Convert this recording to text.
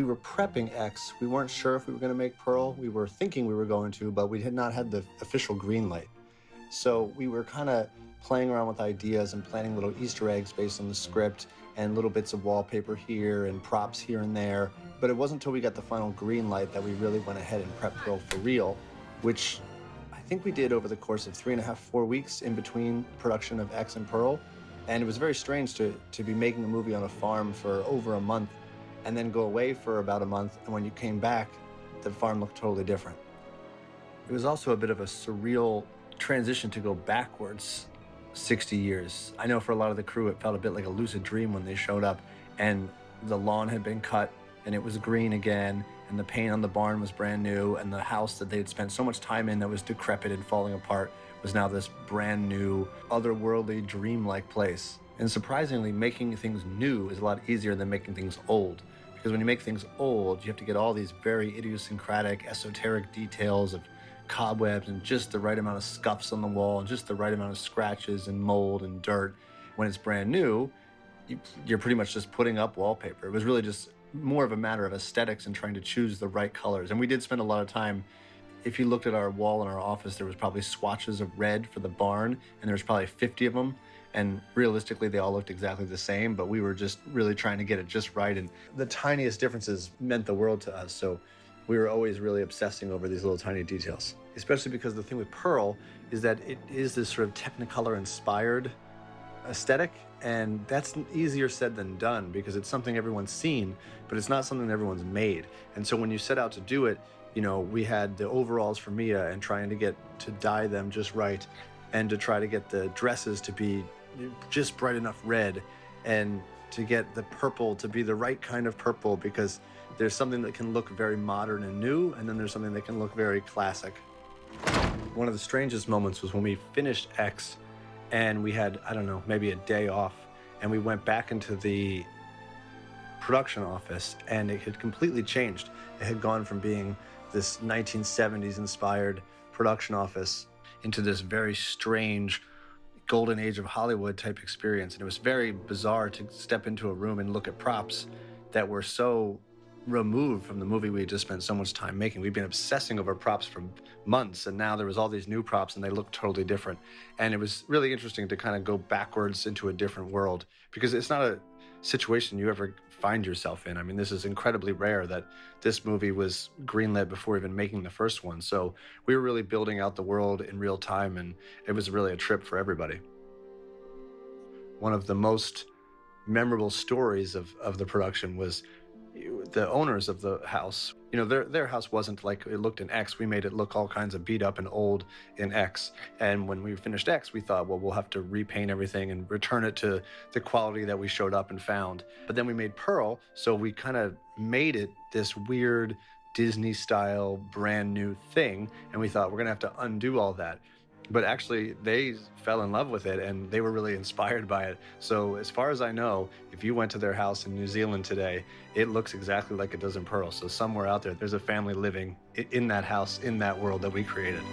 were prepping X, we weren't sure if we were going to make Pearl. We were thinking we were going to, but we had not had the official green light. So we were kind of playing around with ideas and planning little Easter eggs based on the script and little bits of wallpaper here and props here and there. But it wasn't until we got the final green light that we really went ahead and prepped Pearl for real, which I think we did over the course of 3.5, 4 weeks in between production of X and Pearl. And it was very strange to be making a movie on a farm for over a month and then go away for about a month. And when you came back, the farm looked totally different. It was also a bit of a surreal transition to go backwards 60 years. I know for a lot of the crew, it felt a bit like a lucid dream when they showed up and the lawn had been cut and it was green again and the paint on the barn was brand new and the house that they had spent so much time in that was decrepit and falling apart was now this brand new, otherworldly, dreamlike place. And surprisingly, making things new is a lot easier than making things old. Because when you make things old, you have to get all these very idiosyncratic, esoteric details of cobwebs and just the right amount of scuffs on the wall and just the right amount of scratches and mold and dirt. When it's brand new, you're pretty much just putting up wallpaper. It was really just more of a matter of aesthetics and trying to choose the right colors. And we did spend a lot of time. If you looked at our wall in our office, there was probably swatches of red for the barn, and there was probably 50 of them. And realistically, they all looked exactly the same, but we were just really trying to get it just right. And the tiniest differences meant the world to us. So we were always really obsessing over these little tiny details, especially because the thing with Pearl is that it is this sort of Technicolor inspired aesthetic. And that's easier said than done because it's something everyone's seen, but it's not something everyone's made. And so when you set out to do it, you know, we had the overalls for Mia and trying to get to dye them just right and to try to get the dresses to be just bright enough red and to get the purple to be the right kind of purple because there's something that can look very modern and new and then there's something that can look very classic. One of the strangest moments was when we finished X and we had, I don't know, maybe a day off and we went back into the production office and it had completely changed. It had gone from being this 1970s inspired production office into this very strange golden age of Hollywood type experience. And it was very bizarre to step into a room and look at props that were so removed from the movie we had just spent so much time making. We'd been obsessing over props for months, and now there was all these new props and they looked totally different. And it was really interesting to kind of go backwards into a different world because it's not a situation you ever find yourself in. I mean, this is incredibly rare that this movie was greenlit before even making the first one. So we were really building out the world in real time, and it was really a trip for everybody. One of the most memorable stories of the production was the owners of the house. You know, their house wasn't like it looked in X. We made it look all kinds of beat up and old in X. And when we finished X, we thought, well, we'll have to repaint everything and return it to the quality that we showed up and found. But then we made Pearl, so we kind of made it this weird Disney style brand new thing. And we thought we're gonna have to undo all that. But actually, they fell in love with it and they were really inspired by it. So as far as I know, if you went to their house in New Zealand today, it looks exactly like it does in Pearl. So somewhere out there, there's a family living in that house, in that world that we created.